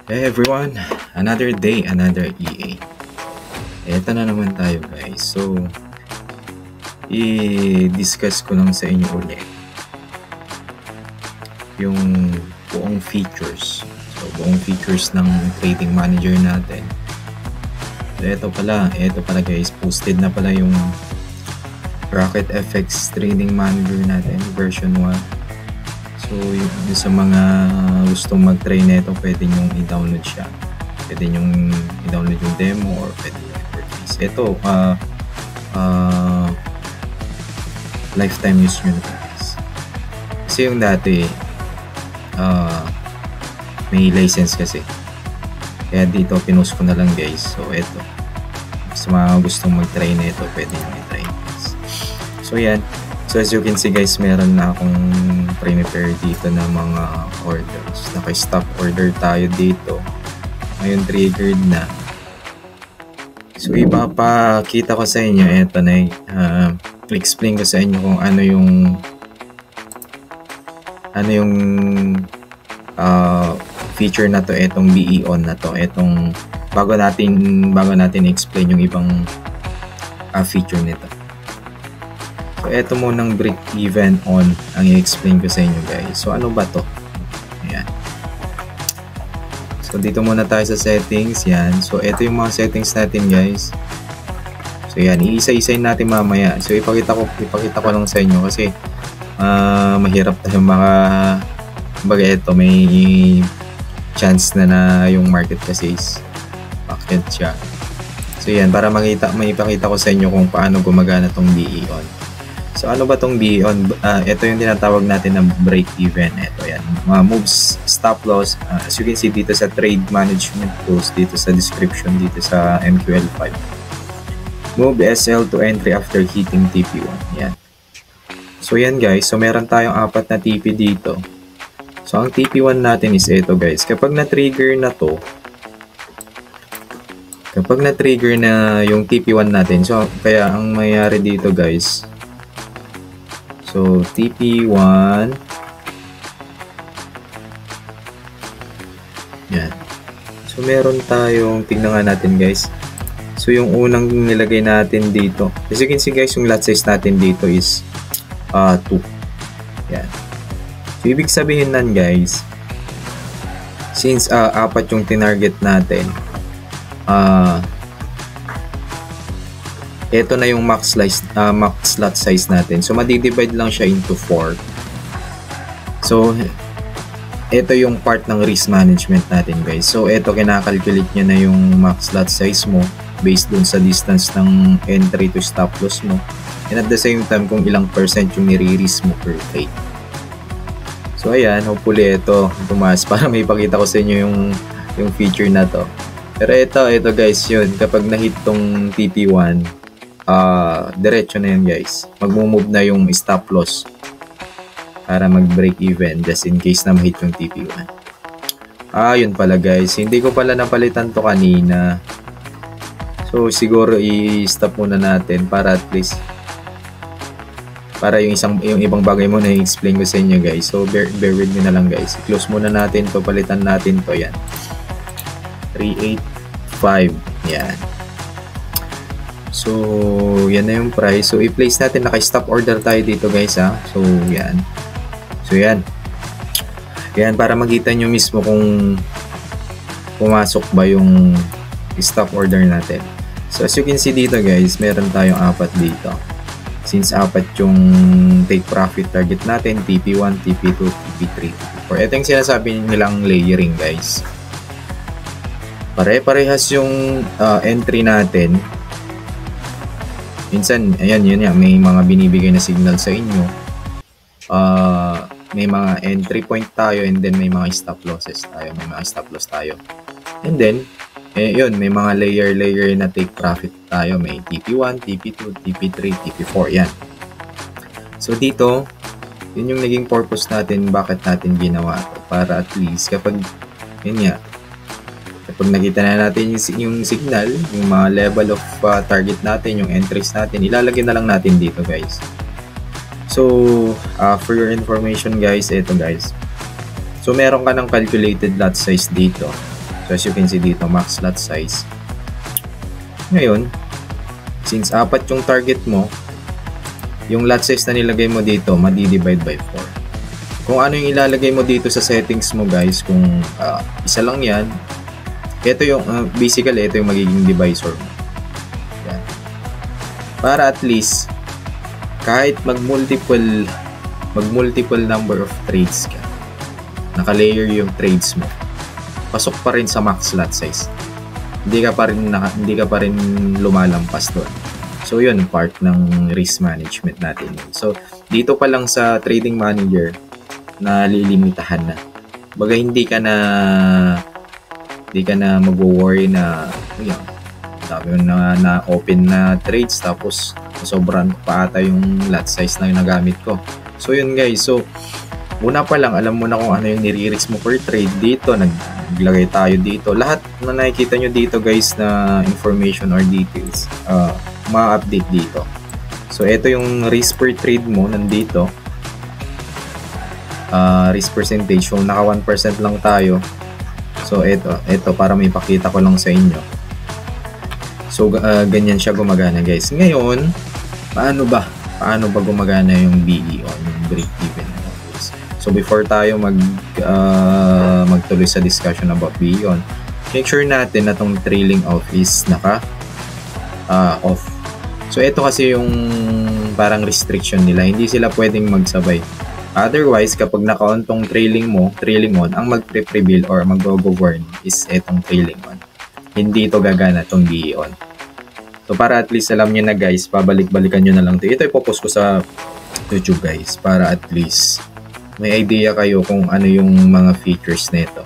Hey everyone, another day, another EA. Eto na naman tayo guys. So, i-discuss ko lang sa inyo ulit yung buong features. So, buong features ng trading manager natin. So, eto pala guys, posted na pala yung Rocket FX trading manager natin, version 1. So, yung sa mga gustong mag-try nito, pwede nyo i-download siya. Pwede nyo i-download yung demo or pwede nyo i-purchase. Ito, lifetime use nyo na guys. Kasi yung dati, may license kasi. Kaya dito, pinost ko na lang guys. So, ito. Sa mga gustong mag-try nito, pwede nyo i-try guys. So, yan. So as you can see guys, meron na akong prepare dito na mga orders. Naka-stop order tayo dito. Ngayon triggered na. So ipapakita ko sa inyo, eto na explain ko sa inyo kung ano yung feature na to, etong BE on na to, etong bago natin explain yung ibang feature nito. So, ito munang break even on ang i-explain ko sa inyo guys. So, ano ba to? Ayan. So, dito muna tayo sa settings. Yan. So, ito yung mga settings natin guys. So, yan. Iisa-isayin natin mamaya. So, ipakita ko lang sa inyo kasi mahirap tayo baga ito, may chance na yung market kasi is bakit siya. So, yan. Para maipakita ko sa inyo kung paano gumagana tong BE on. So, ano ba tong BE on? Ito yung tinatawag natin ng break even. Ito yan. Mga moves, stop loss. As you can see dito sa trade management tools, dito sa description, dito sa MQL5. Move SL to entry after hitting TP1. Yan. So, yan guys. So, meron tayong 4 na TP dito. So, ang TP1 natin is ito guys. Kapag na-trigger na to, kapag na-trigger na yung TP1 natin, so, kaya ang mayayari dito guys, so, TP1. Yan. So, meron tayong, tingnan nga natin guys. So, yung unang nilagay natin dito. As you can see guys, yung lot size natin dito is 2. Yan. So, ibig sabihin nan guys, since 4 yung tinarget natin, ito na yung max lot size natin. So, madidivide lang siya into 4. So, ito yung part ng risk management natin guys. So, ito kinakalculate nyo na yung max lot size mo based dun sa distance ng entry to stop loss mo. And at the same time, kung ilang percent yung nire-risk mo per trade. So, ayan. Hopefully, ito tumaas para may ipakita ko sa inyo yung feature na to. Pero ito guys yun. Kapag na-hit tong TP1, diretso na yan guys, magmo-move na yung stop loss para mag-break even just in case na ma-hit yung TP1. Yun pala guys, hindi ko pala napalitan to kanina, so siguro i-stop muna natin para at least para yung ibang bagay mo na i-explain ko sa inyo guys. So bear with me na lang guys, i-close muna natin to, palitan natin to. Yan, 385. Yan. So, yan na yung price. So, i-place natin. Naka-stop order tayo dito guys ha. So, yan. So, yan. Yan, para makita nyo mismo kung pumasok ba yung stop order natin. So, as you can see dito guys, meron tayong 4 dito. Since 4 yung take profit target natin, TP1, TP2, TP3, TP4. Ito yung sinasabi nilang layering guys. Pare-parehas yung entry natin. Minsan, ayan, yun yan, may mga binibigay na signal sa inyo. May mga entry point tayo and then may mga stop losses tayo. May mga stop loss tayo. And then, yun, may mga layer na take profit tayo. May TP1, TP2, TP3, TP4, yan. So, dito, yun yung naging purpose natin, bakit natin ginawa to. Para at least, kapag, yun nga, kapag nakita na natin yung signal, yung mga level of target natin, yung entries natin, ilalagay na lang natin dito guys. So, for your information guys, ito guys. So, meron ka ng calculated lot size dito. So as you can see dito, max lot size. Ngayon, since 4 yung target mo, yung lot size na nilagay mo dito, madi-divide by 4. Kung ano yung ilalagay mo dito sa settings mo guys, kung isa lang yan, ito yung, basically, ito yung magiging divisor mo. Yan. Para at least, kahit mag-multiple number of trades ka, naka-layer yung trades mo, pasok pa rin sa max lot size. Hindi ka pa rin lumalampas doon. So yun, part ng risk management natin. So dito pa lang sa trading manager na lilimitahan na. Baga hindi ka na mag-worry na yun, dami na open na trades tapos sobrang pa ata yung lot size na yung nagamit ko. So yun guys, so una pa lang alam mo na kung ano yung nire-risk mo per trade dito. Naglagay tayo dito. Lahat na nakikita nyo dito guys na information or details, ma-update dito. So ito yung risk per trade mo nandito. Risk percentage, so naka 1% lang tayo. So ito para may pakita ko lang sa inyo. So ganyan siya gumagana guys. Ngayon, paano ba gumagana yung BE o yung break even? So before tayo magtuloy sa discussion about BE on, make sure natin na tong trailing off is naka off. So ito kasi yung parang restriction nila, hindi sila pwedeng magsabay. Otherwise, kapag naka-on tong trailing on, ang mag-prevail or mag-govern is etong trailing on. Hindi ito gagana tong BE on. So para at least alam niyo na guys, pabalik-balikan niyo na lang ito. Ito ipopost ko sa YouTube guys para at least may idea kayo kung ano yung mga features nito.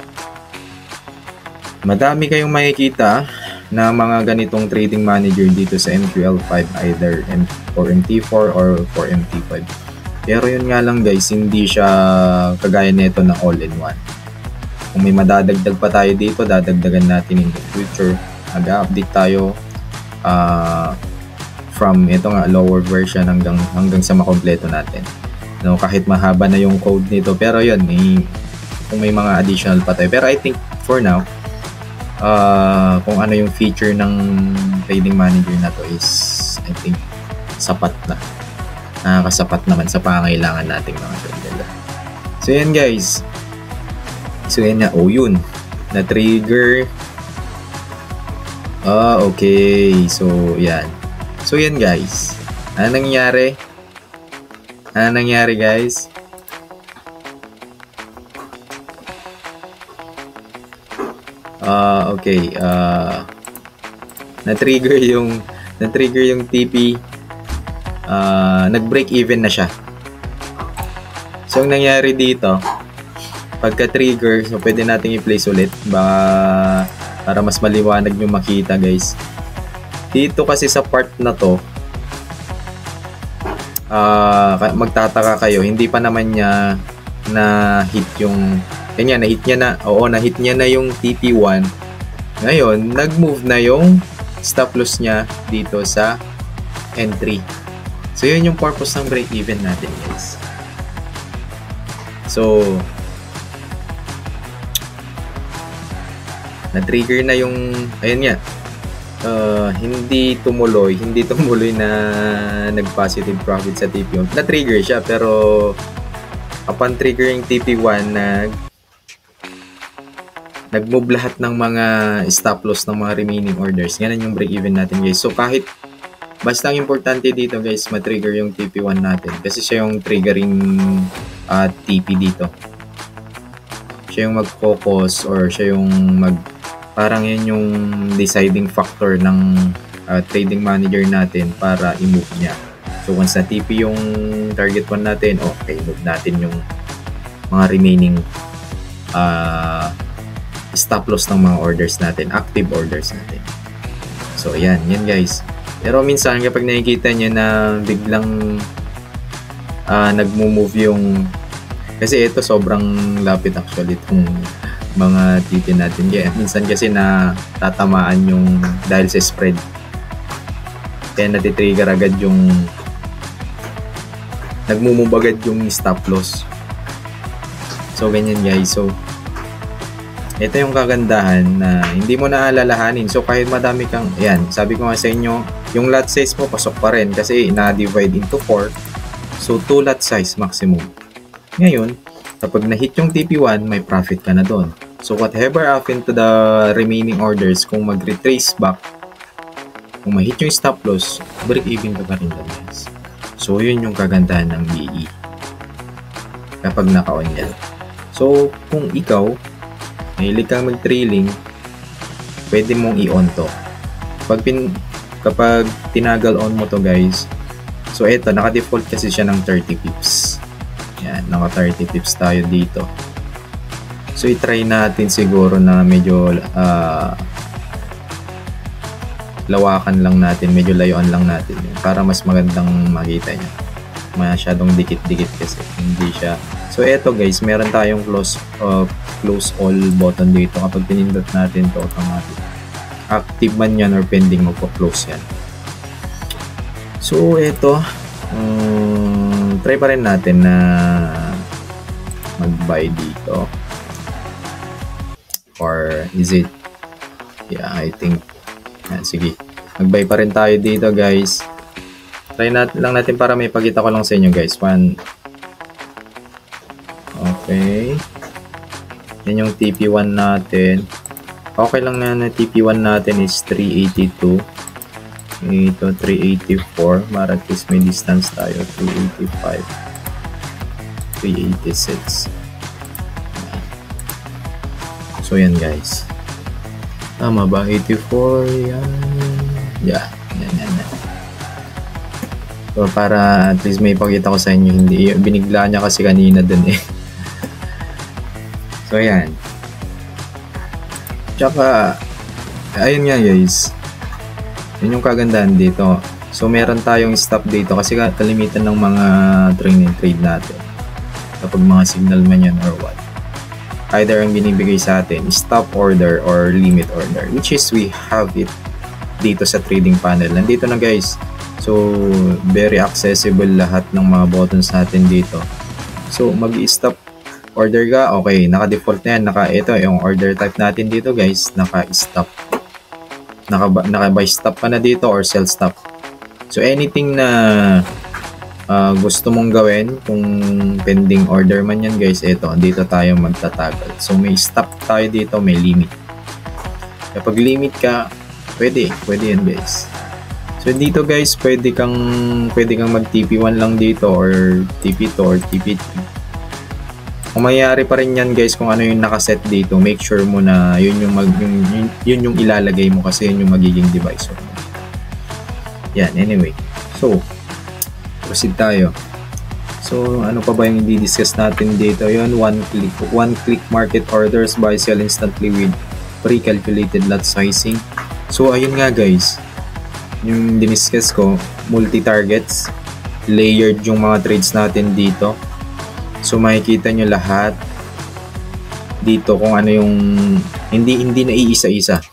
Madami kayong makikita na mga ganitong trading manager dito sa MQL5, either for MT4 or for MT5. Pero yun nga lang guys, hindi siya kagaya nito na all-in-one. Kung may madadagdag pa tayo dito, dadagdagan natin in the future. Mag-update tayo from ito nga lower version hanggang sa makompleto natin. No, kahit mahaba na yung code nito, pero yun, kung may mga additional pa tayo. Pero I think for now, kung ano yung feature ng trading manager na to is I think sapat na. Nakakasapat naman sa pangailangan nating mga trader. So yan guys. So yan na, yun. Na-trigger. Okay. So yan. So yan guys. Ano nangyari? Ano nangyari guys? Okay. Na-trigger yung TP. Nag-break even na siya. So ang nangyari dito, pagka-trigger, so pwede nating i-place ulit para mas maliwanag nyo makita guys. Dito kasi sa part na to, magtataka kayo, hindi pa naman niya na hit yung na-hit niya na yung TP1. Ngayon, nag-move na yung stop loss niya dito sa entry. So yun yung purpose ng break even natin guys. So na-trigger na yung ayun nga. Hindi tumuloy na nag-positive profit sa TP1. Na-trigger siya pero upon triggering TP1 nag-move lahat ng mga stop loss ng mga remaining orders. Ganun yung break even natin guys. So kahit basta ang importante dito guys, ma-trigger yung TP1 natin kasi siya yung triggering TP dito. Siya yung mag-focus or siya yung parang yun yung deciding factor ng trading manager natin para i-move niya. So once na TP yung target 1 natin, okay, move natin yung mga remaining stop loss ng mga orders natin, active orders natin. So yan guys. Pero minsan kapag nakikita niyo na biglang nagmo-move yung, kasi ito sobrang lapit actually itong mga TP natin. Kaya minsan kasi na tatamaan yung dahil sa spread. Kaya natitrigger agad yung nagmo-move agad yung stop loss. So ganyan guys. So ito yung kagandahan na hindi mo na alalahanin. So kahit madami kang, ayan, sabi ko nga sa inyo, yung lot size mo pasok pa rin kasi na-divide into 4. So 2 lot size maximum. Ngayon, kapag na-hit yung TP1, may profit ka na doon. So whatever happened to the remaining orders, kung mag-retrace back, kung ma-hit yung stop loss, break even ka pa rin doon, guys. So yun yung kagandahan ng BE kapag naka-on yan. So kung ikaw mahilig kang mag-trailing, pwede mong i-on to. Kapag tinagal on mo to, guys, so eto, naka-default kasi siya ng 30 pips. Yan, naka 30 pips tayo dito. So i-try natin siguro na medyo lawakan lang natin, medyo layuan lang natin para mas magandang makita niya. Masyadong dikit-dikit kasi hindi siya. So eto, guys, meron tayong close all button dito. Kapag pinindot natin to, automatic active man yan or pending, magpo-close yan. So eto, try pa rin natin na mag-buy dito, or is it, yeah, I think, sige, mag-buy pa rin tayo dito, guys. Try lang natin para may pagkita ko lang sa inyo, guys. Okay, yan yung TP1 natin. Okay lang na TP1 natin is 382. Ito 384, para at least may distance tayo. 385, 386. So yan, guys, tama ba? 84, yan. Yeah, yan. So para at least may pakita ko sa inyo, hindi binigla niya kasi kanina dun eh. So yan. Tsaka ayun nga, guys, yun yung kagandahan dito. So meron tayong stop dito kasi kalimitan ng mga trade natin, kapag mga signal man yan or what, either ang binibigay sa atin stop order or limit order, which is we have it dito sa trading panel. Nandito na, guys. So very accessible lahat ng mga buttons natin dito. So mag-stop order ka, okay, naka-default na yan. Ito yung order type natin dito, guys, naka-stop. Naka-buy stop pa na dito or sell stop. So anything na gusto mong gawin, kung pending order man yan, guys, dito tayo magtatagal. So may stop tayo dito, may limit. Kapag limit ka, pwede yan, guys. So dito, guys, pwede kang mag TP1 lang dito or TP2 or TP3. Kung mayayari pa rin yan, guys, kung ano yung nakaset dito, make sure mo na yun yung ilalagay mo kasi yun yung magiging divisor mo. Yan, anyway. So proceed tayo. So ano pa ba yung i-discuss natin dito? Yun, one click market orders, buy sell instantly with pre-calculated lot sizing. So ayun nga, guys, yung diniscuss ko, multi-targets, layered yung mga trades natin dito. So makikita nyo lahat dito kung ano yung hindi na iisa-isa.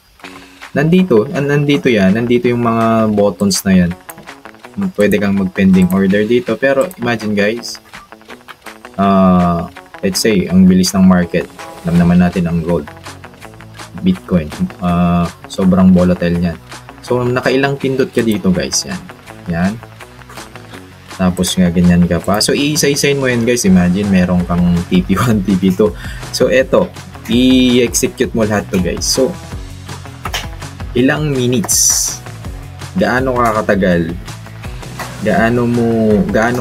Nandito yung mga buttons na yan. Pwede kang mag-pending order dito, pero imagine, guys, let's say ang bilis ng market, alam naman natin ang gold, Bitcoin, sobrang volatile niyan. So nakailang pindot ka dito, guys, yan. Tapos nga ganyan ka pa. So iisa-isain mo yan, guys. Imagine meron kang TP1, TP2. So eto, i-execute mo lahat to, guys. So ilang minutes, gaano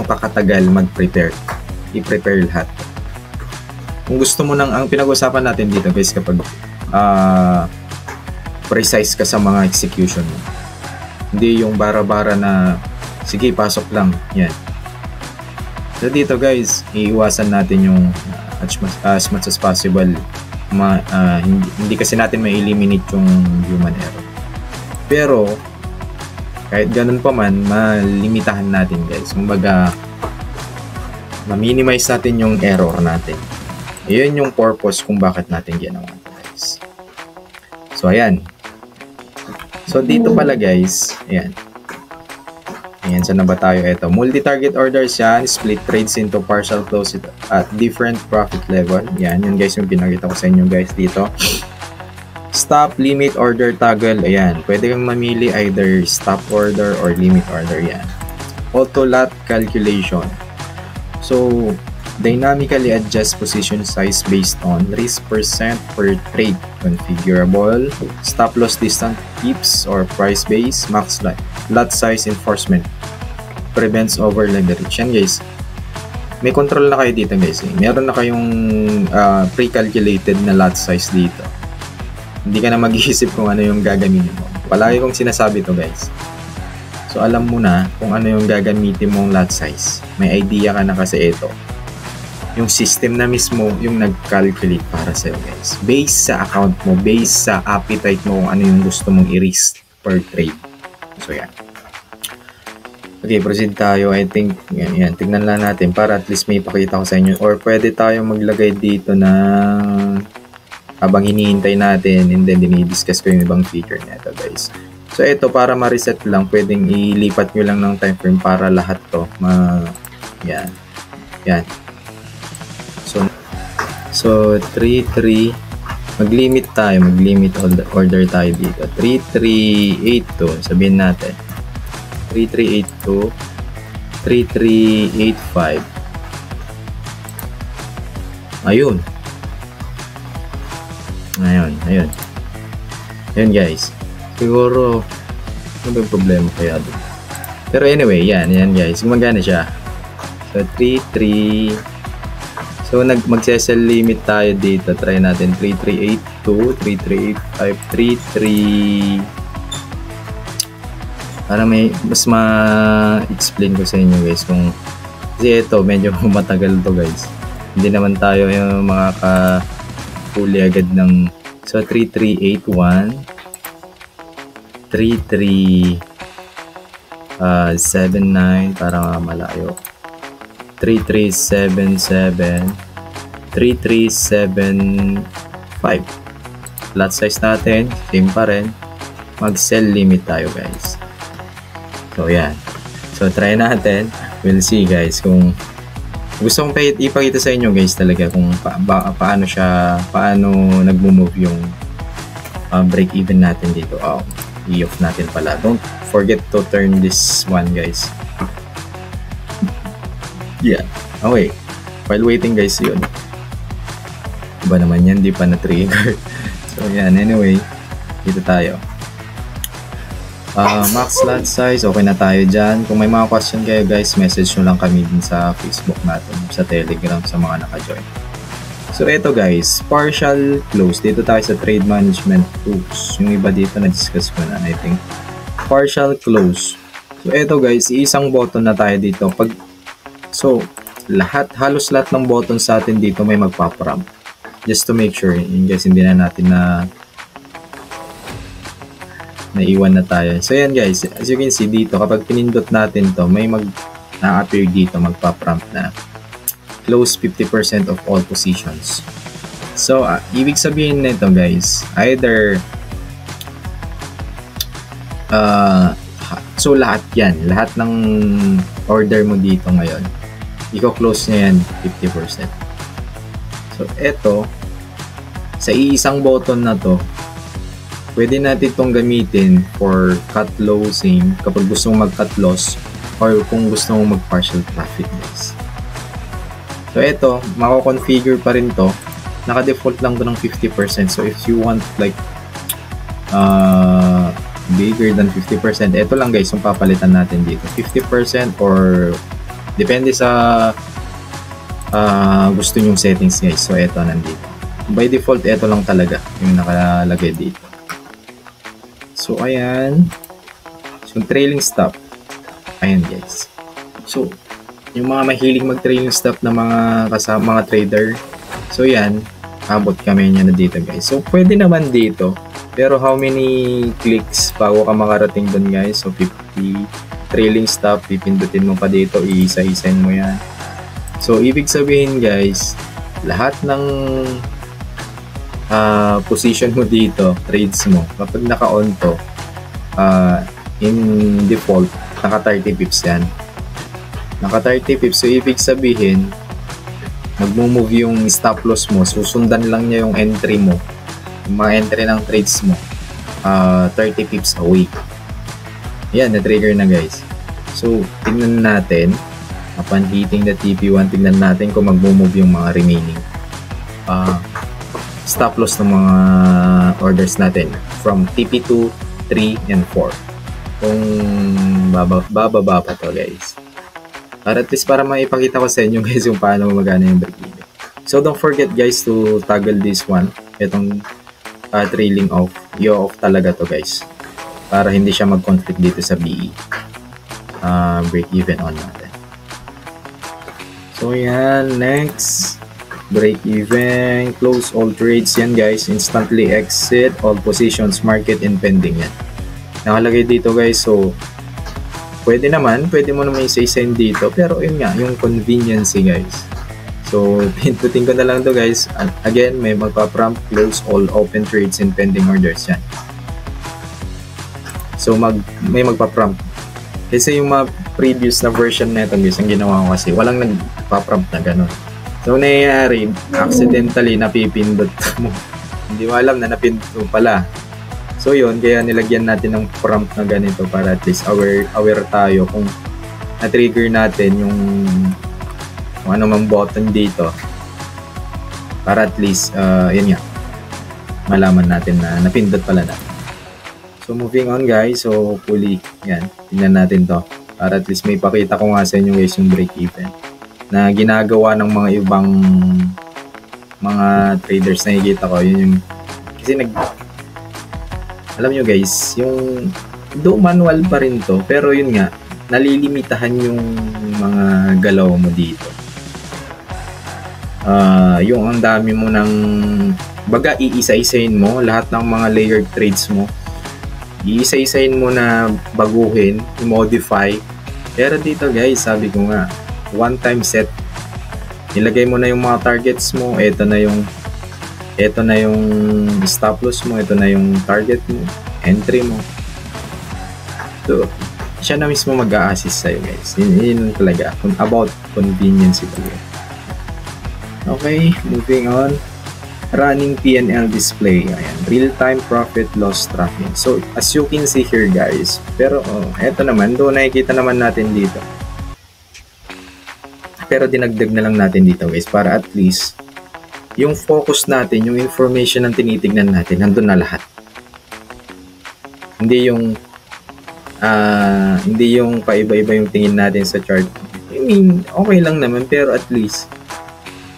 kakatagal mag-prepare, i-prepare lahat. Kung gusto mo ang pinag-usapan natin dito, guys, kapag precise ka sa mga execution mo, hindi yung bara-bara na sige, pasok lang. Yan. So dito, guys, iiwasan natin yung as much as possible. Hindi kasi natin ma-eliminate yung human error. Pero kahit ganun pa man, malimitahan natin, guys. Kumbaga, ma-minimize natin yung error natin. Ayun yung purpose kung bakit natin ginawa, guys. So ayan. So dito pala, guys, ayan, Ayan, saan na ba tayo? Ito, multi-target orders yan, split trades into partial close at different profit level. Yan, yun guys yung pinakita ko sa inyo guys dito. Stop, limit, order, toggle. Ayan, pwede kang mamili either stop order or limit order yan. Auto lot calculation. So, dynamically adjust position size based on risk percent per trade. Configurable. Stop loss distance, pips or price base. Max lot size enforcement. Prevents over leverage. Yan guys. May control na kayo dito guys. Meron na kayong pre-calculated na lot size dito. Hindi ka na mag-iisip kung ano yung gagamitin mo. Palagi kong sinasabi to guys. So alam mo na kung ano yung gagamitin mong lot size. May idea ka na kasi ito. Yung system na mismo yung nag-calculate para sa'yo guys. Based sa account mo, based sa appetite mo kung ano yung gusto mong i-risk per trade. So yan. Okay, proceed tayo. I think, yan, tignan lang natin para at least may pakita ko sa inyo. Or pwede tayo maglagay dito na habang hinihintay natin and then dinidiscuss ko yung ibang feature nito guys. So ito para ma-reset lang, pwedeng ilipat nyo lang ng time frame para lahat to yan. Yan. So 3-3 mag-limit tayo, mag-limit order tayo dito. 3-3-8-2 sabihin natin. 3-3-8-2 3-3-8-5. Ayun. Ayun guys. Siguro ano yung problema kaya doon. Pero anyway, yan guys. Gumagana siya. So 3-3. So mag-sell limit tayo dito. Try natin 3-3-8-2, 3-3-8-5, 3-3. Para may mas ma-explain ko sa inyo guys kung kasi ito medyo matagal to guys. Hindi naman tayo yung makaka-huli agad ng so 3-3-8-1 3-3-7-9 para malayo 3-3-7-7 3-3-7-5 lot size natin same pa rin mag-sell limit tayo guys. So yan, so try natin, we'll see guys kung gusto kong ipakita sa inyo guys talaga kung paano nagmo-move yung break even natin dito. I-off natin pala. Don't forget to turn this one guys. Yeah. Okay. While waiting guys yun. Iba naman yan. Di pa na-trigger. So yan. Anyway. Dito tayo. Max lot size. Okay na tayo dyan. Kung may mga question kayo guys, message nyo lang kami din sa Facebook natin. Sa Telegram sa mga naka-join. So ito guys, partial close. Dito tayo sa trade management tools. Yung iba dito na-discuss ko na I think. Partial close. So ito guys, isang button na tayo dito. So halos lahat ng button sa atin dito may magpa-prompt. Just to make sure, guys, hindi na natin naiwan na tayo. So yan guys, as you can see dito, kapag pinindot natin to, may na-appear dito, magpa-prompt na. Close 50% of all positions. So, ibig sabihin nito guys, either so lahat ng order mo dito ngayon, i-close niya yan 50%. So, eto, sa iisang button na to, pwede natin itong gamitin for cut losing kapag gusto mong mag-cut loss or kung gusto mong mag-partial profit guys. So ito, mako-configure pa rin to. Naka-default lang to ng 50%. So if you want like bigger than 50%, ito lang guys yung papalitan natin dito. 50% or depende sa gusto nyong settings guys. So ito nandito. By default, ito lang talaga yung nakalagay dito. So ayan. So trailing stop. Ayan guys. So yung mga mahilig mag-trailing stop na mga trader. So yan, abot kami niya na dito guys. So pwede naman dito. Pero how many clicks bago ka makarating doon guys? So 50 trailing stop, pipindutin mo pa dito, iisa-isain mo yan. So ibig sabihin guys, lahat ng position mo dito, trades mo, kapag naka-on to, in default, naka 30 pips yan. Naka 30 pips, so ibig sabihin, nagmo-move yung stop loss mo, susundan lang niya yung entry mo, yung mga entry ng trades mo, 30 pips away. Yan, na-trigger na guys. So, tingnan natin, upon hitting the TP1, tingnan natin kung magmo-move yung mga remaining stop loss ng mga orders natin from TP2, 3, and 4. Kung bababa pa to guys. Para at least para maipakita ko sa inyo guys yung paano magana yung break even. So don't forget guys to toggle this one. Itong trailing off. I-off talaga to guys. Para hindi siya mag-conflict dito sa BE. Break even on natin. So yan, next. Break even, close all trades yan guys, instantly exit all positions, market and pending yan. Nakalagay dito guys, so pwede mo naman isa-isain dito, pero yun nga, yung convenience guys. So pindutin ko na lang to guys. Again, may magpa-prompt close all open trades and pending orders yan. So may magpa-prompt. Kasi yung mga previous na version na ito guys, ang ginawa ko kasi walang nagpa-prompt na ganun. So, nangyayari, accidentally napipindot mo. Hindi mo alam na napindot pala. So, yun, kaya nilagyan natin ng prompt na ganito para at least aware tayo kung na-trigger natin yung ano mang button dito. Para at least, yun nga, malaman natin na napindot pala natin. So, moving on guys. So, hopefully, yan, tingnan natin to. Para at least may pakita ko nga sa inyo guys yung break even na ginagawa ng mga ibang mga traders na nakikita ko. Yun yung kasi alam nyo guys, yung do manual pa rin to, pero yun nga, nalilimitahan yung mga galaw mo dito. Yung ang dami mo ng baga, iisa-isain mo lahat ng mga layered trades mo, iisa-isain mo na baguhin, i-modify. Pero dito guys, sabi ko nga, one time set, ilagay mo na yung mga targets mo, ito na yung stop loss mo, ito na yung target mo, entry mo. So, siya na mismo mag-a-assist sa'yo guys. Yun talaga, about convenience ito. Okay, moving on. Running PNL display. Ayan, real-time profit loss tracking. So, as you can see here guys, pero ito naman, doon nakikita naman natin dito. Pero dinagdag na lang natin dito guys para at least yung focus natin, yung information na tinitignan natin, nandun na lahat. Hindi yung paiba-iba yung tingin natin sa chart. I mean, okay lang naman, pero at least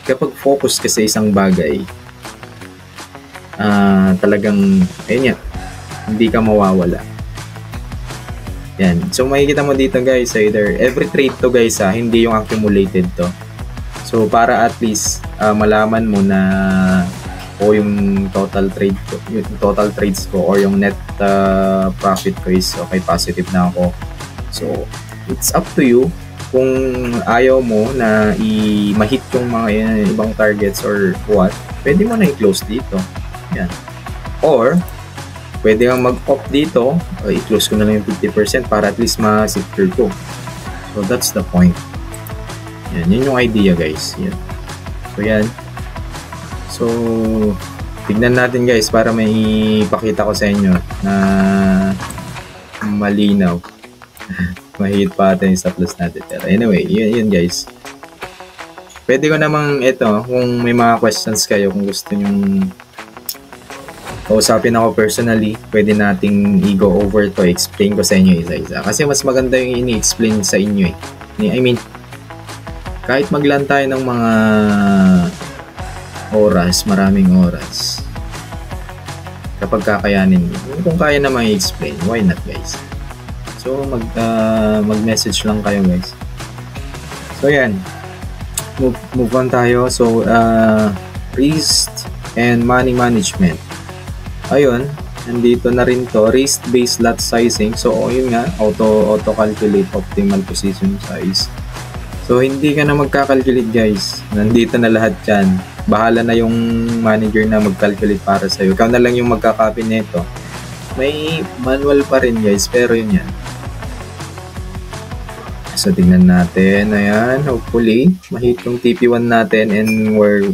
kapag focus ka sa isang bagay, talagang ayun yan, hindi ka mawawala. Yan. So makikita mo dito guys, either every trade to guys hindi yung accumulated to. So para at least malaman mo na yung total trade ko, yung total trades ko or yung net profit ko is okay, positive na ako. So it's up to you kung ayaw mo na ma-hit yung mga ibang targets or what, pwede mo na i-close dito. Yan. Or pwede kang mag-off dito, i-close ko na lang yung 50% para at least ma-secure ko. So that's the point. Yan, yun yung idea guys. Yan. So yan. So tignan natin guys para may ipakita ko sa inyo na malinaw. Mahit pa atin yung stop loss natin. Pero anyway, yun guys. Pwede ko namang ito, kung may mga questions kayo, kung gusto nyong kausapin ako personally, pwede nating i-go over to, explain ko sa inyo isa-isa. Kasi mas maganda yung ini-explain sa inyo eh. I mean, kahit maglan tayo ng mga oras, maraming oras, kapag kakayanin mo, kung kaya naman i-explain, why not guys? So, mag-message lang kayo guys. So, yan. Move on tayo. So, risk and money management. Ayun, nandito na rin to, risk-based lot sizing. So, yun nga, auto-calculate optimal position size. So, hindi ka na magkakalculate guys. Nandito na lahat yan. Bahala na yung manager na mag-calculate para sa'yo. Ikaw na lang yung magkakopy nito. May manual pa rin guys, pero yun yan. So, tingnan natin. Ayan, hopefully, ma-hit yung TP1 natin and we're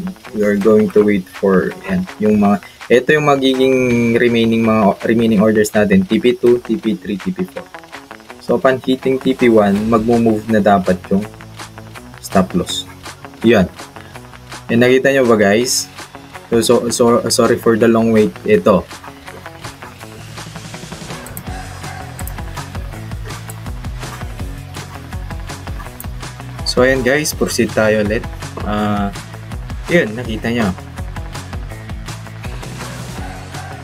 going to wait for yan, yung mga, ito yung magiging remaining orders natin, TP2, TP3, TP4. So, upon hitting TP1, magmo-move na dapat yung stop loss. Yan. And nakita nyo ba guys? So, sorry for the long wait. Ito. So, ayan guys, proceed tayo ulit. Yun, nakita nyo.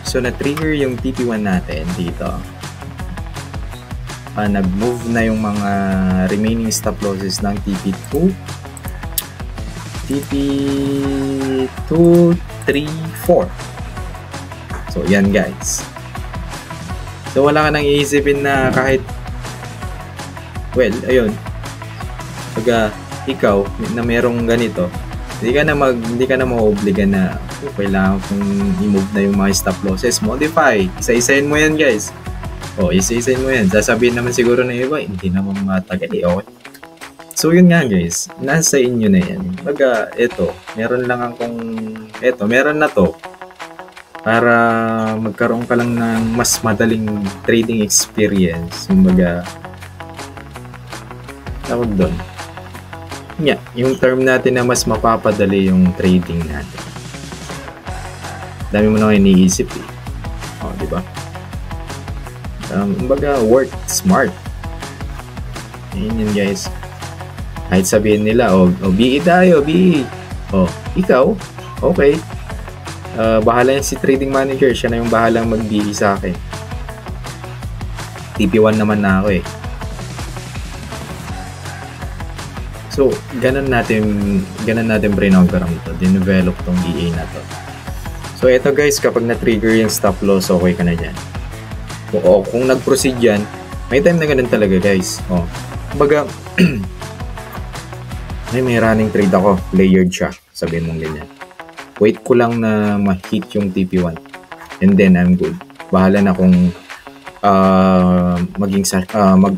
So, na-trigger yung TP1 natin dito. Nag-move na yung mga remaining stop losses ng TP2. TP2, 3, 4. So, yan guys. So, wala ka nang iisipin na kahit, well, ayun. Pag ikaw na merong ganito, hindi ka na maobliga na kailangan kong i-move na yung mga stop losses. Modify. Isa-isahin mo yan guys. Isa-isahin mo yan. Sasabihin naman siguro na iba, hindi naman matagal eh. Okay. So yun nga guys, nasa inyo na yan. Baga, meron na to para magkaroon ka lang ng mas madaling trading experience. Kumbaga, tawag doon. Yung term natin na mas mapapadali yung trading natin. Dami mo na iniisip eh. Di ba? Kumbaga, work smart. Ayun yun guys. Kahit sabihin nila, BE tayo, BE. Ikaw, okay. Bahala yan si trading manager. Siya na yung bahalang mag-BE sa akin. TP1 naman na ako eh. So, ganun natin pre-program ito. Dinevelop tong EA na to. So, ito guys, kapag na-trigger yung stop loss, okay ka na dyan. Kung nag-proceed yan, may time na ganun talaga guys. Baga, may running trade ako. Layered siya. Sabihin mong ganyan. Wait ko lang na ma-hit yung TP1. And then, I'm good. Bahala na kung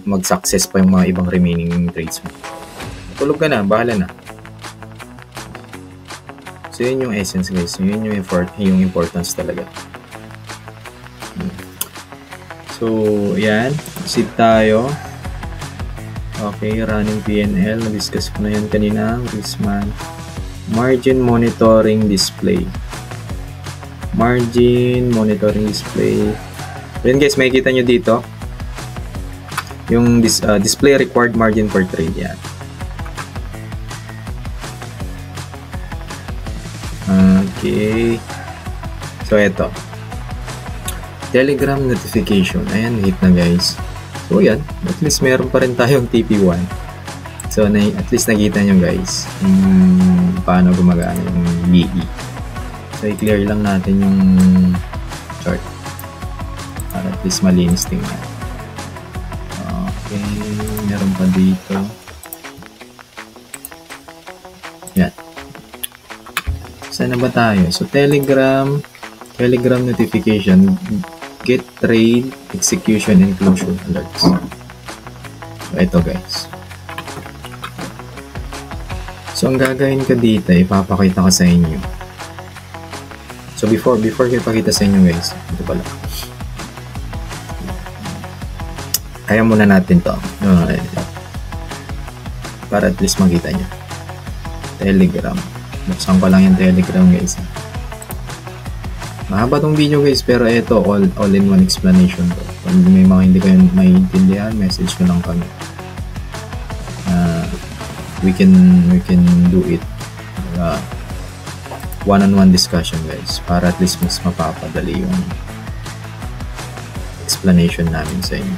mag-success pa yung mga ibang remaining trades mo. Tulog ka na, bahala na. So, yun yung essence guys. Yun yung importance talaga. So, yan. Sit tayo. Okay, running PNL. Na-discuss ko na yan kanina. Risman. Margin monitoring display. Margin monitoring display. Yan guys, makikita nyo dito. Yung display required margin per trade. Yan. Okay. So, eto. Telegram notification. Ayan, hit na guys. So, yan. At least meron pa rin tayong TP1. So, at least nakita nyo guys paano gumagana yung BE. So, i-clear lang natin yung chart. Para at least malinis tingnan. Okay. Meron pa dito. Yan. Saan na ba tayo? So, Telegram notification, get trade, execution, and closure alerts. So, ito guys. So, ang gagawin ko dito, ipapakita ko sa inyo. So, before ko ipakita sa inyo guys, ito pala. Kaya muna natin to. Para at least makita nyo. Telegram. Buksan ko lang yung Telegram guys. Mahaba tong video guys, pero ito all-in-one explanation to. Pag may mga hindi kayo maintindihan, message ko lang kami. We can do it one-on-one discussion guys, para at least mas mapapadali yung explanation namin sa inyo.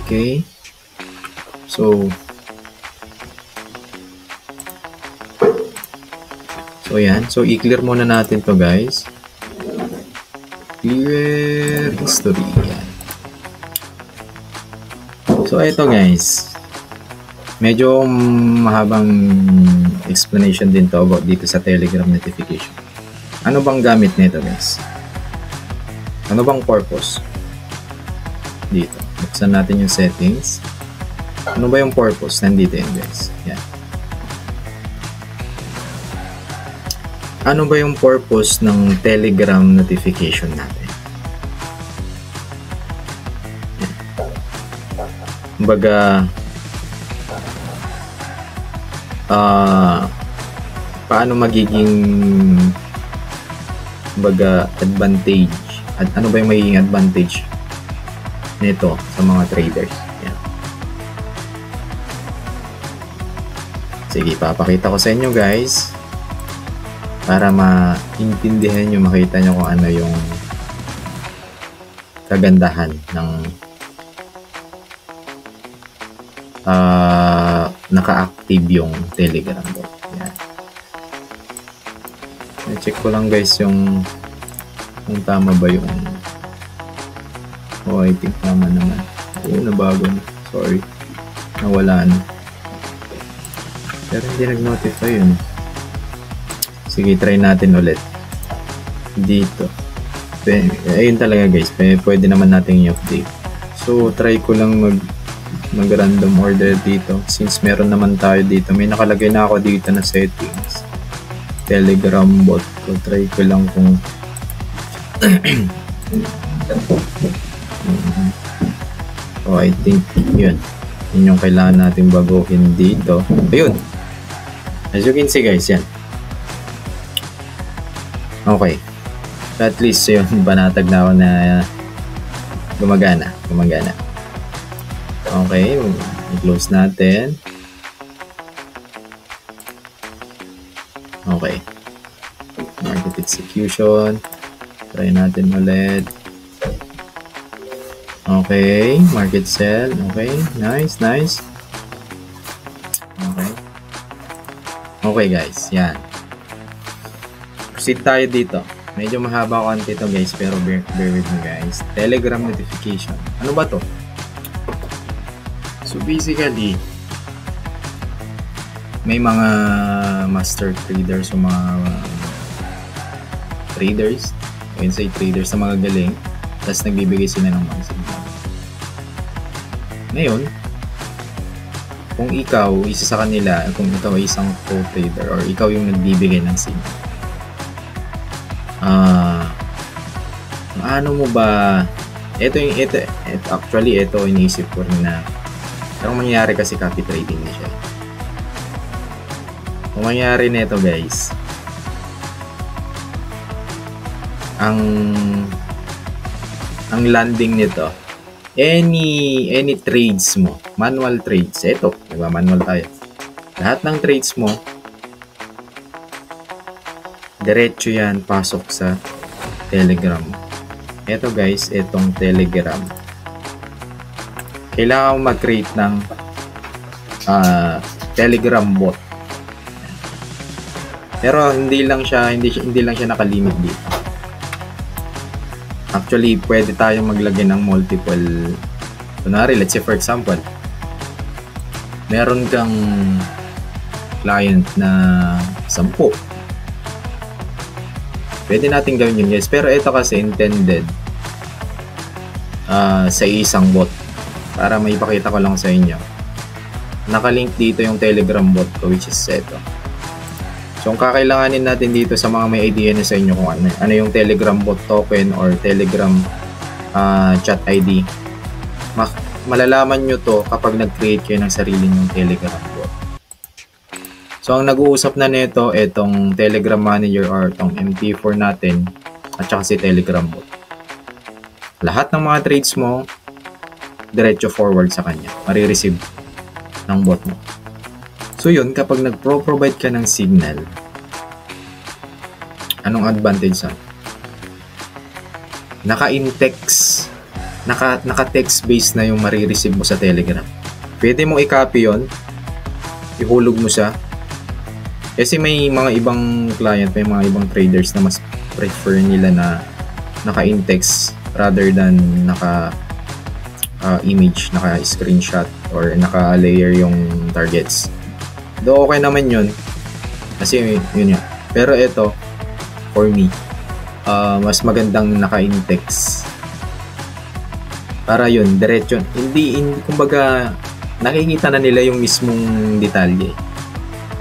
Okay. So yan. So, i-clear muna natin to guys. Clear history. Yan. So, ito guys. Medyo mahabang explanation din to about dito sa Telegram notification. Ano bang gamit nito guys? Ano bang purpose? Dito. Buksan natin yung settings. Ano ba yung purpose? Nandito yun guys. Yan. Ano ba yung purpose ng Telegram notification natin? Yan. Kumbaga, paano magiging advantage at ano ba yung magiging advantage nito sa mga traders. Yan. Sige, papakita ko sa inyo guys para maintindihan nyo, makita nyo kung ano yung kagandahan ng naka-active yung Telegram bot. Yan. I-check ko lang guys yung kung tama ba yung I think tama naman. Nabago na. Sorry. Nawala na. Pero hindi nag-notify yun. Sige, try natin ulit. Dito. Ayun talaga guys. Pwede naman natin i-update. So, try ko lang mag-random order dito. Since meron naman tayo dito. May nakalagay na ako dito na settings. Telegram bot ko. Try ko lang kung I think yun yung kailangan natin baguhin dito. Ayun, as you can see guys, yan. Okay, so at least yun, banatag na ako na gumagana. Okay, i-close natin. Okay, market execution, try natin ulit. Okay, market sell. Okay, nice. Okay guys, yan. Proceed tayo dito. Medyo mahaba konti ito guys, pero bear with me guys. Telegram notification. Ano ba to? So basically, may mga master traders o mga traders, I can say traders na mga galing, tapos nagbibigay sila ng mga signal. Ngayon, kung ikaw, isa sa kanila, kung ikaw ay isang co-trader or ikaw yung nagbibigay ng signal, ano mo ba, actually, ito iniisip ko rin na, pero mangyayari kasi copy trading na siya. Kung mangyayari na ito guys, ang landing nito, any trades mo, manual trades, ito, diba, manual tayo, lahat ng trades mo, diretso yan, pasok sa Telegram. Ito guys, itong Telegram, kailangan mag-create ng Telegram bot. Pero hindi lang siya nakalimit dito. Actually, pwede tayong maglagay ng multiple. Kunwari, let's say for example, meron kang client na 10. Pwede natin gawin yun guys. Pero ito kasi intended sa isang bot. Para maipakita ko lang sa inyo. Nakalink dito yung Telegram bot ko, which is ito. So, ang kakailanganin natin dito sa mga may idea na sa inyo kung ano yung Telegram bot token or Telegram chat ID, malalaman nyo to kapag nag-create kayo ng sarili nyong Telegram bot. So, ang nag-uusap na nito, itong Telegram Manager or itong MT4 natin at saka si Telegram bot. Lahat ng mga trades mo, diretso forward sa kanya. Marireceive ng bot mo. So yun, kapag nag-provide ka ng signal, anong advantage sa? Naka-in-text, naka-text base na yung marireceive mo sa Telegram. Pwede mo i-copy yun, ihulog mo siya. Kasi may mga ibang client, may mga ibang traders na mas prefer nila na naka-in-text rather than naka-image, naka-screenshot or naka-layer yung targets. Do okay naman yun kasi yun yun. Pero ito for me, mas magandang naka-index. Para yun, diretso. Hindi, kumbaga, nakikita na nila yung mismong detalye.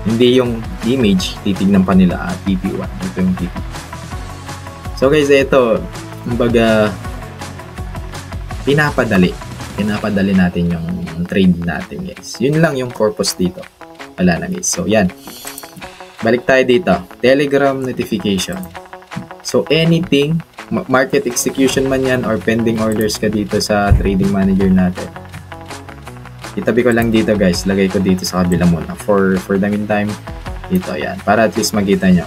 Hindi yung image, titignan pa nila, TP1. Ito yung TP. So guys, ito, kumbaga, pinapadali natin yung trade natin, guys. Yun lang yung purpose dito. Wala na, guys. So, yan. Balik tayo dito. Telegram notification. So, anything, market execution man yan or pending orders ka dito sa trading manager natin. Itabi ko lang dito, guys. Lagay ko dito sa kabila muna. For the meantime, dito, yan. Para at least makita nyo.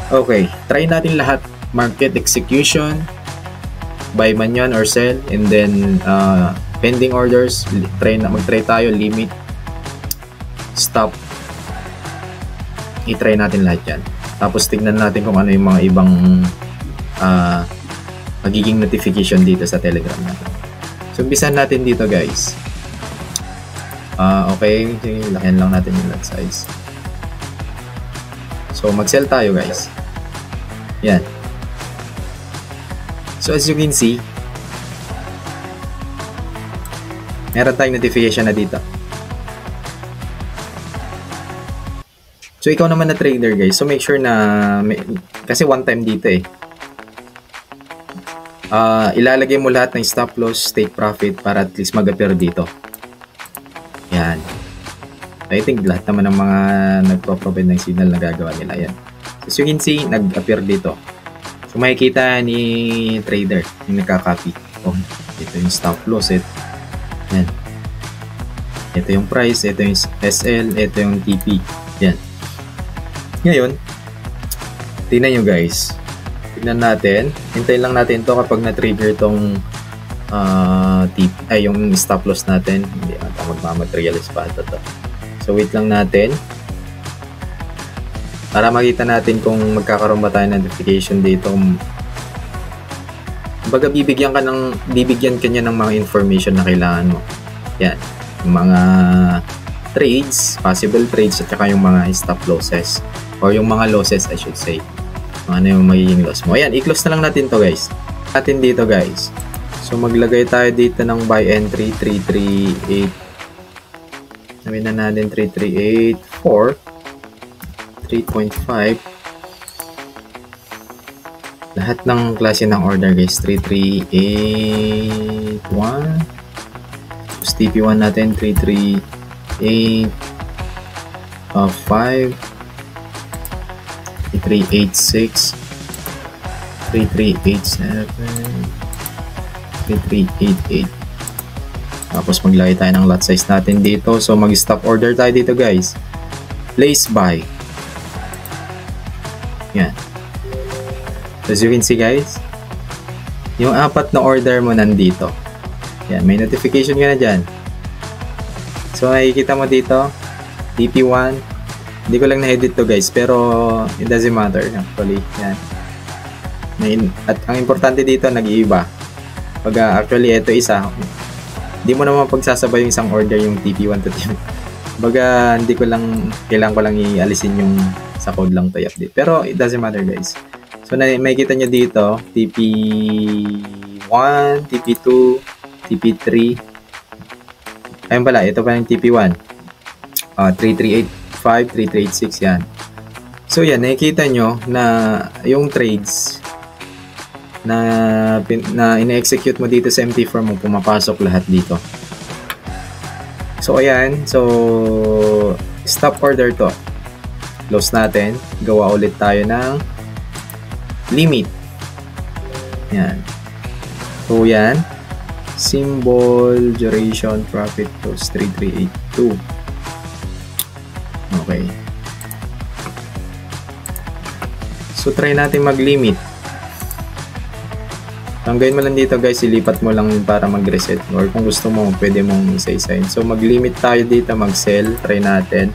Okay. Try natin lahat. Market execution, buy man yan or sell, and then pending orders, mag-try tayo, limit, stop, i-try natin lahat yan. Tapos tignan natin kung ano yung mga ibang magiging notification dito sa Telegram natin. So, umpisan natin dito, guys. Okay, lakihan lang natin yung lot size. So, mag-sell tayo, guys. Yan. So, as you can see, meron tayong notification na dito. So, ikaw naman na trader, guys. So, make sure na, kasi one time dito eh. Ilalagay mo lahat ng stop loss, take profit para at least mag-appear dito. Yan. I think lahat naman ng mga nagpo-provide ng signal na gagawa nila yan. So, as you can see, nag-appear dito. So, makikita ni trader yung nagka-copy. Oh, ito yung stop loss. Yan. Ito yung price, ito yung SL, ito yung TP. Yan. Ngayon, tingnan nyo, guys. Tingnan natin. Hintayin lang natin to kapag na-trigger tong yung stop loss natin. Hindi ata magmamaterialize pa ito to. So, wait lang natin. Para makita natin kung magkakaroon ba tayo ng notification dito. Baga bibigyan ka niya ng mga information na kailangan mo. Yan. Yung mga trades, possible trades, at saka yung mga stop losses. Or yung mga losses, I should say. Ano yung magiging loss mo. Ayan, i-close na lang natin to, guys. Natin dito, guys. So, maglagay tayo dito ng buy entry 338. Sabihin na natin 3384. 3.5. Lahat ng klase ng order, guys. 3381. Tapos TP1 natin 338 5 3386 3387 3388. Tapos maglagay tayo ng lot size natin dito. So mag-stop order tayo dito, guys. Place buy. Yan. As you can see, guys, yung 4 na order mo nandito. Yan, may notification ka na dyan. So, nakikita mo dito, TP1. Hindi ko lang na-edit to, guys, pero it doesn't matter, actually. Yan. At ang importante dito, nag-iiba. Actually, ito isa. Hindi mo naman pagsasabay yung isang order, yung TP1 to TP1. Hindi ko lang, kailangan ko lang i-alisin yung sa code lang to i-update. Pero it doesn't matter, guys. So, makikita nyo dito, TP1, TP2, TP3. Ayun pala, ito pa yung TP1. 3385, 3386, yan. So, yan, nakikita nyo na yung trades na ina-execute mo dito sa MT4 mo, pumapasok lahat dito. So, ayan. So, stop order to. Close natin. Gawa ulit tayo ng limit. Yan. So, yan. Symbol, duration, profit close 3382. Okay. So, try natin mag-limit. Ang gawin mo lang dito, guys, ilipat mo lang para mag-reset. Or kung gusto mo, pwede mong isa-isahin. So, mag-limit tayo dito, mag-sell. Try natin.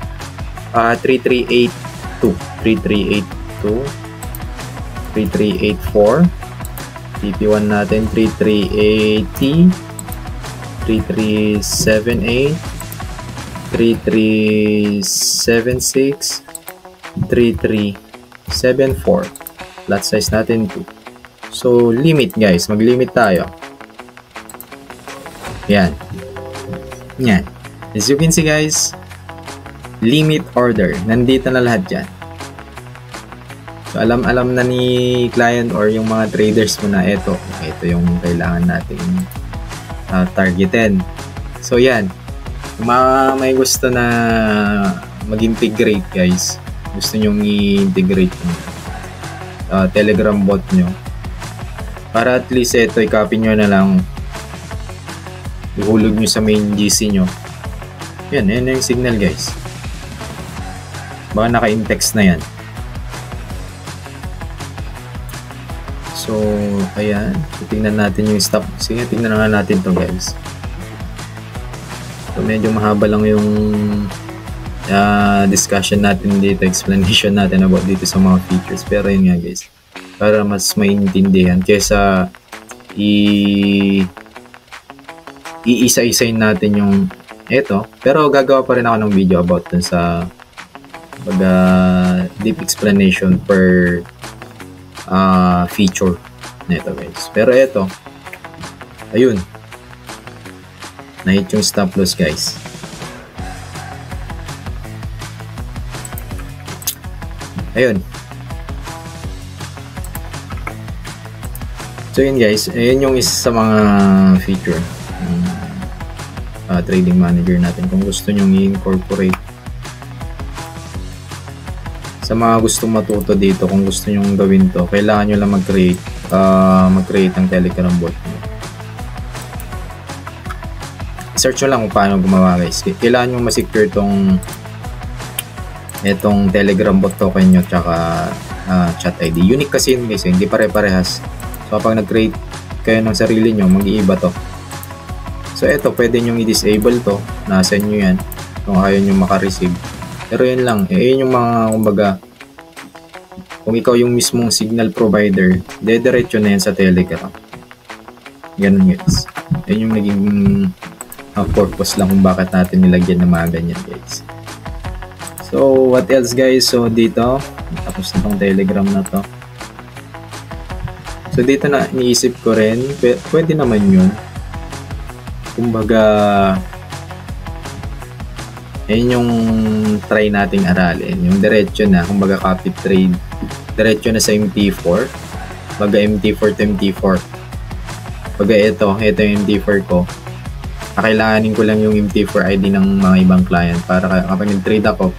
3382. 3382. 3384. TP1 natin, 3380. 3378. 3376. 3374. lot size natin 2. So, limit guys. Mag-limit tayo. Yan. Yan. As you can see guys, limit order. Nandito na lahat dyan. So, alam na ni client or yung mga traders mo na ito yung kailangan nating targetin. So, yan. Kung may gusto na mag-integrate guys, gusto nyong i-integrate yung Telegram bot nyo, para at least ito, i-copy nyo na lang, ihulog nyo sa main GC nyo. Yan yung signal guys. Baka naka-in-text na yan. So, ayan. So, tingnan natin yung stop. Sige, tingnan nga natin to guys. So, medyo mahaba lang yung discussion natin dito, explanation natin about dito sa mga features. Pero yun nga guys, para mas maintindihan kesa iisa-isain natin yung ito. Pero gagawa pa rin ako ng video about dun sa deep explanation per feature nito guys. Pero ito, ayun, na-hit yung stop loss guys. Ayun. So yun guys, ayun yung isa sa mga feature trading manager natin. Kung gusto nyo i-incorporate, sa mga gustong matuto dito, kung gusto nyo gawin to, kailangan nyo lang mag-create ng Telegram bot nyo. Search nyo lang kung paano gumawa guys. Kailangan nyo ma-secure itong Telegram bot token nyo tsaka chat ID. Unique kasi yun guys, hindi pare-parehas. So kapag nag-create kayo ng sarili nyo, mag-iiba to. So ito, pwede nyo i-disable to. Nasa nyo yan kung ayaw nyo maka-receive. Pero yun lang, yun yung mga, kumbaga, kung ikaw yung mismong signal provider, dediretso na yan sa Telegram. Ganun guys. Yun yung naging purpose lang kung bakit natin nilagyan ng mga ganyan guys. So what else guys? So dito, tapos na tong Telegram na to. So dito na iniisip ko rin, pwede naman yun. Kumbaga, ayun yung try nating aralin. Yung diretso na, kumbaga copy trade, diretso na sa MT4. Baga MT4 to MT4. Baga ito yung MT4 ko. Kakailanganin ko lang yung MT4 ID ng mga ibang client para kapag nag-trade ako,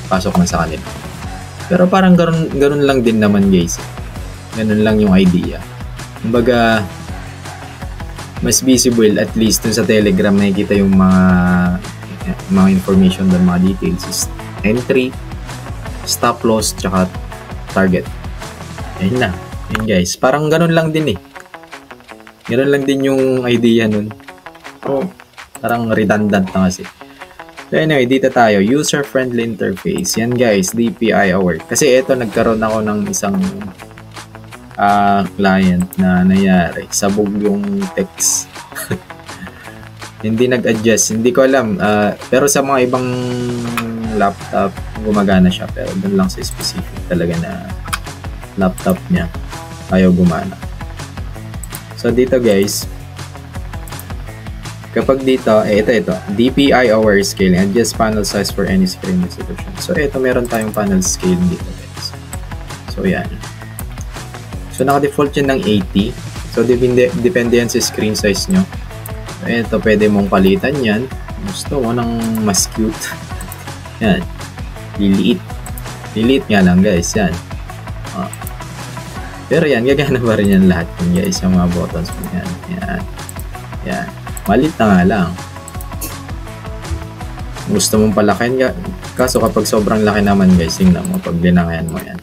pasok na sa kanila. Pero parang ganun lang din naman guys. Ganun lang yung idea. Kumbaga, mas visible at least dun sa Telegram, nakikita yung mga information doon, mga details is entry, stop loss, tsaka target. Ayun na. Ayun guys. Parang ganun lang din eh. Ganun lang din yung idea nun. Oh, parang redundant na kasi. So anyway, dito tayo. User-friendly interface. Yan guys, DPI aware. Kasi ito, nagkaroon ako ng isang client na nangyari. Sabog yung text. Hindi nag-adjust. Hindi ko alam. Pero sa mga ibang laptop, gumagana siya. Pero doon lang sa specific talaga na laptop niya, ayaw gumana. So dito guys, kapag dito, ito, DPI aware scaling, adjust panel size for any screen resolution. So ito, meron tayong panel scaling dito guys. So yan. So naka-default yun ng 80. So depende yan sa screen size nyo. So ito, pwede mong palitan yan. Gusto mo ng mas cute. Yan. Liliit. Liliit nga lang guys. Yan. Pero yan, gagana pa rin yan lahat yun guys. Yung mga buttons mo yan. Yan. Yan. Malit na nga lang. Gusto mong palakin. Kaso kapag sobrang laki naman guys, tingnan mo. Pag linangayan mo yan.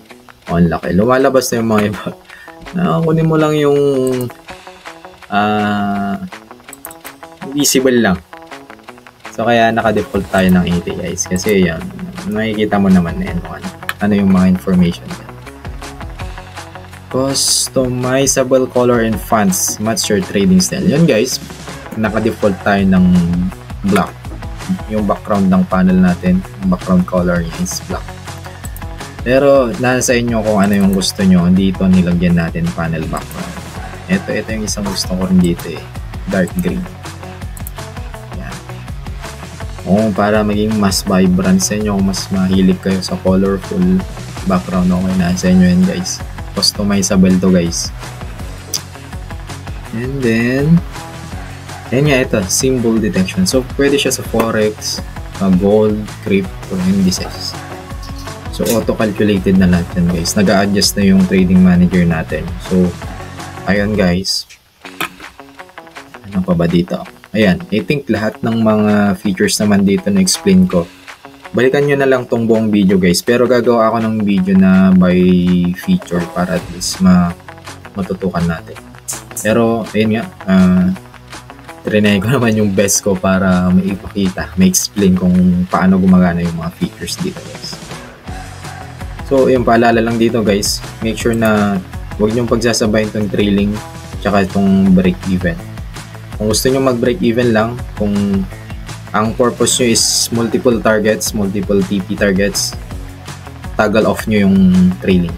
On laki. Lumalabas na yung mga iba. Kunin mo lang yung visible lang. So kaya naka-default tayo ng 80 guys. Kasi yan, makikita mo naman na yan. Ano yung mga information yan. Customizable color and fonts match your trading style. Yan guys, naka-default tayo ng black. Yung background ng panel natin, yung background color niya is black. Pero nasa inyo kung ano yung gusto nyo. Dito nilagyan natin panel background. Ito yung isang gusto ko rin dito eh. Dark green. Yan. Para maging mas vibrant sa inyo, mas mahilig kayo sa colorful background, okay, nasa inyo yan guys. Customizable to guys. And then yan nga, ito symbol detection. So pwede siya sa forex, gold, crypto, indices. So auto calculated na lahat yan guys. Nag-a-adjust na yung trading manager natin. So ayun guys, ano pa ba dito? Ayan, I think lahat ng mga features naman dito na explain ko. Balikan nyo na lang tong buong video guys, pero gagawa ako ng video na by feature para at least matutukan natin. Pero ayun nga, trinay ko naman yung best ko para maipakita, ma-explain kung paano gumagana yung mga features dito guys. So yung paalala lang dito guys, make sure na huwag nyong pagsasabayin itong trailing tsaka itong break even. Kung gusto nyo mag break even lang, kung ang purpose nyo is multiple targets, multiple TP targets, toggle off nyo yung trailing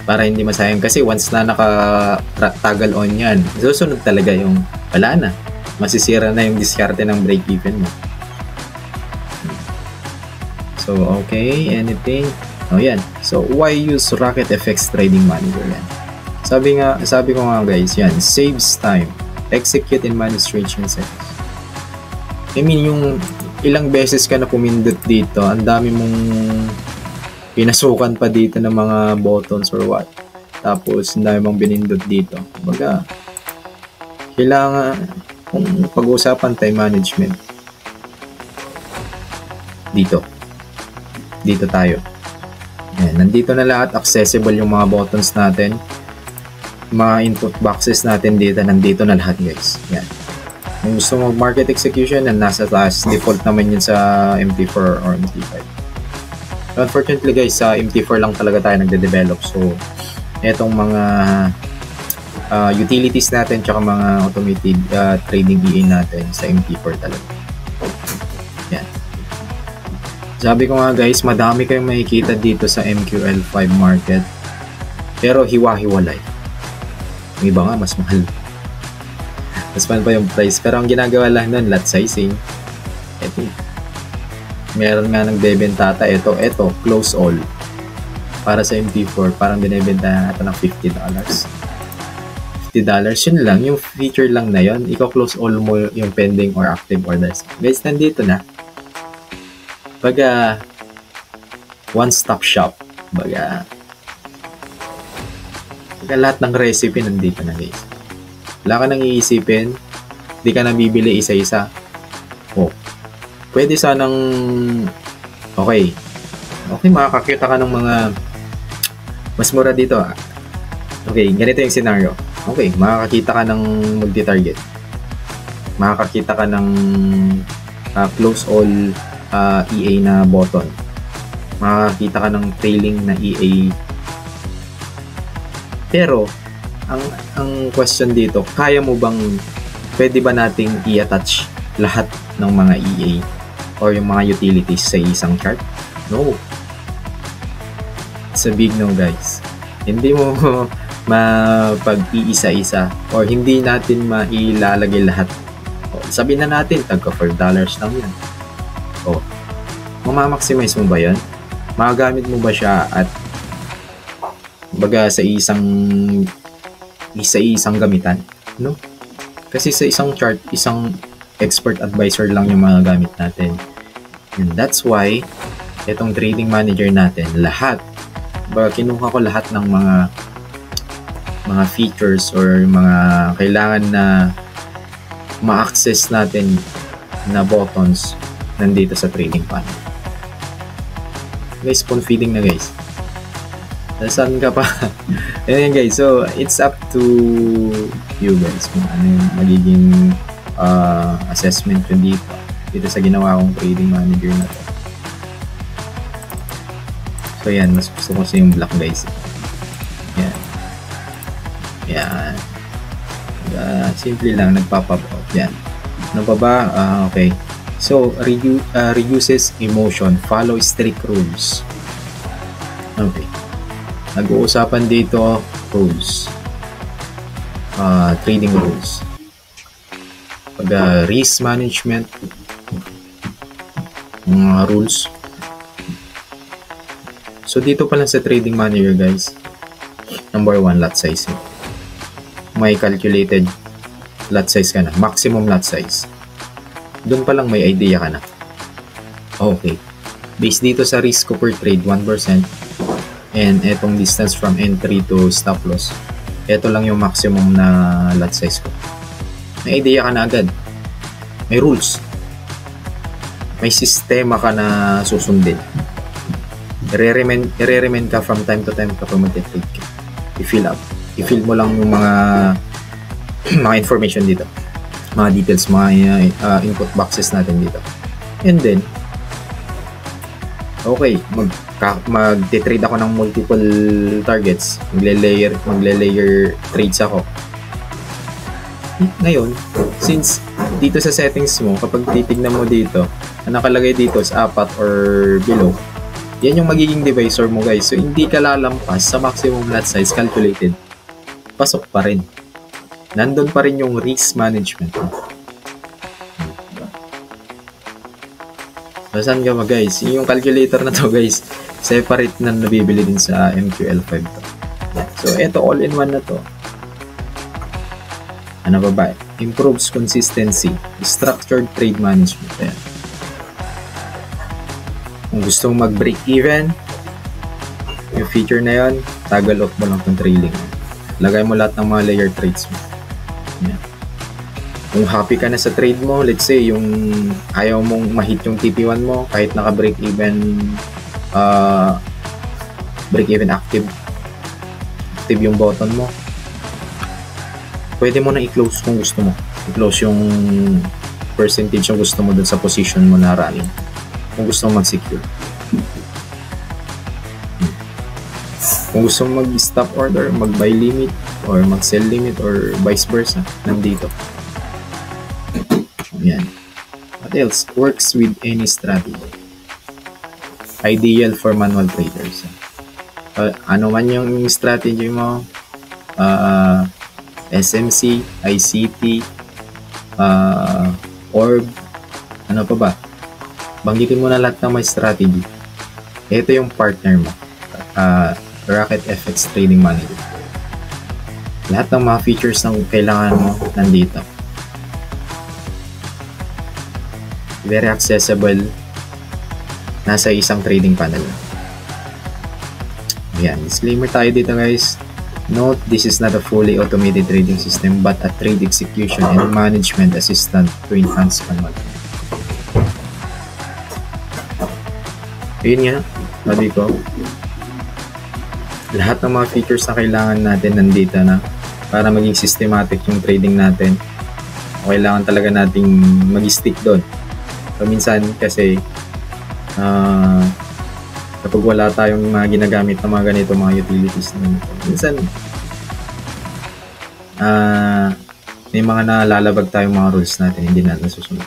para hindi masayang, kasi once na naka-toggle on yan, susunod talaga yung wala na, masisira na yung diskarte ng break even mo. So okay, anything? Oh yan. So why use Rocket FX Trading Manager yan? Sabi ko nga guys, yan saves time, execute and manage trade settings. I mean, yung ilang beses ka na pumindot dito, ang dami mong pinasukan pa dito ng mga buttons or what. Tapos, ang dami mong binindot dito. Baga, kailangan, kung pag-uusapan time management, dito tayo. Ayan, nandito na lahat, accessible yung mga buttons natin, mga input boxes natin dito, nandito na lahat guys. Yan. Kung gusto mo market execution, yan nasa taas, default naman yun sa MT4 or MT5. Unfortunately guys, sa MT4 lang talaga tayo nagde-develop, so etong mga utilities natin tsaka mga automated trading EA natin sa MT4 talaga. Yan. Sabi ko nga guys, madami kayong makikita dito sa MQL5 market, pero hiwa-hiwalay. Yung iba nga mas mahal. Mas mahal pa yung price, pero ang ginagawa lang nun, lot sizing. Ito, meron nga nagbebenta ata, ito, close all. Para sa MT4, parang binibenta ata ng $50. $50, yun lang, yung feature lang na yun, iko-close all mo yung pending or active orders. Guys, nandito na. Baga, one-stop shop. Baga, lahat ng recipe nandito na guys. Wala ka nang iisipin, di ka na bibili isa-isa. Pwede sanang okay, makakakita ka ng mga mas mura dito. Okay, ganito yung scenario. Okay, makakakita ka ng multi-target, makakakita ka ng close all EA na button, makakakita ka ng trailing na EA. Pero ang question dito, pwede ba nating i-attach lahat ng mga EA or yung mga utilities sa isang chart? No. It's a big no guys. Hindi mo mapag-iisa-isa or hindi natin mailalagay lahat. Sabihin na natin, tagka $4 lang yan. Mamamaximize mo ba yan? Magagamit mo ba siya at baga sa isang gamitan? No? Kasi sa isang chart, isang expert advisor lang yung mga gamit natin. And that's why itong trading manager natin, kinuha ko lahat ng mga features or mga kailangan na ma-access natin na buttons nandito sa trading panel. Guys, spoon feeding na guys. Saan ka pa? Ayan guys, so it's up to you guys kung ano yung magiging assessment ko dito sa ginawa kong trading manager na to. So yan, mas gusto ko sa yung black guys. Yan. Simple lang, nagpapab out. Yan. Ano pa ba? Okay. So, reduces emotion, follow strict rules. Okay. Nag-uusapan dito, rules. Trading rules. Pag risk management, mga rules. So, dito pa lang sa trading manager, guys. Number 1, lot size mo. May calculated lot size ka na. Maximum lot size. Doon pa lang may idea ka na. Okay. Based dito sa risk ko per trade, 1%. And etong distance from entry to stop loss. Ito lang yung maximum na lot size ko. May idea ka na agad. May rules. May sistema ka na susundin. I-recommend ka from time to time kapag mag-trade ka. I-fill mo lang yung mga information dito. Mga details, mga input boxes natin dito. And then, okay, mag-trade ako ng multiple targets. Magle-layer trades ako. Ngayon, since dito sa settings mo, kapag titignan mo dito, ang nakalagay dito is 4 or below, yan yung magiging divisor mo, guys. So, hindi ka lalampas sa maximum lot size calculated. Pasok pa rin. Nandun pa rin yung risk management. So, saan ka ba, guys? Yung calculator na to, guys, separate na nabibili din sa MQL5 to. So, eto all-in-one na to. Ano ba ba? Improves consistency. Structured trade management. Ayan. Kung gusto mong mag-break even, yung feature na yun, toggle off mo lang itong trailing. Lagay mo lahat ng mga layer trades mo. Ayan. Kung happy ka na sa trade mo, let's say, yung ayaw mong ma-hit yung TP1 mo, kahit naka-break even, active yung button mo, pwede mo na i-close kung gusto mo. I-close yung percentage yung gusto mo dun sa position mo na running. Kung gusto mo mag-secure. Kung gusto mo mag-stop order, mag-buy limit, or mag-sell limit, or vice versa, nandito. Yan. What else? Works with any strategy. Ideal for manual traders. Ano man yung strategy mo, SMC, ICT, orb, ano pa ba? Banggitin mo na lahat ng may strategy. Ito yung partner mo. Rocket FX Trading Manager. Lahat ng mga features na kailangan mo nandito. Very accessible. Nasa isang trading panel. Ayan. Disclaimer tayo dito, guys. Note, this is not a fully automated trading system but a trade execution and management assistant to enhance manual. Ayun nga, sabi ko, lahat ng mga features na kailangan natin nandito na para maging systematic yung trading natin. Kailangan talaga nating mag-stick doon. So, minsan kasi kapag wala tayong mga ginagamit na mga ganito, mga utilities na minsan may mga nalalabag tayong mga rules natin, hindi natin susunod.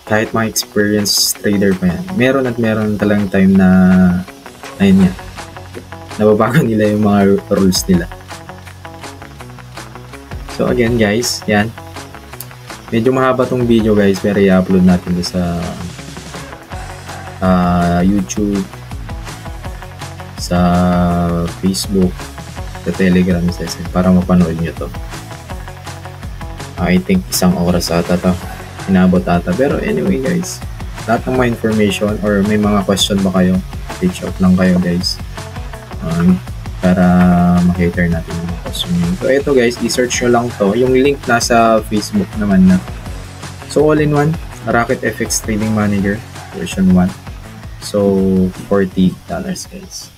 Kahit mga experienced trader pa yan, meron talagang time na ayun yan, nababago nila yung mga rules nila. So again, guys, yan, medyo mahaba tong video, guys, pero i-upload natin sa YouTube, sa Facebook, sa Telegram, para mapanood nyo to. I think 1 oras ata to, inabot ata. Pero anyway, guys, lahat ng mga information or may mga question ba kayo, reach out lang kayo, guys, para ma-cater natin yung question nyo. So ito, guys, i-search nyo lang to. Yung link nasa Facebook naman na. So all-in-one, Rocket FX Trading Manager version 1. So $40, guys.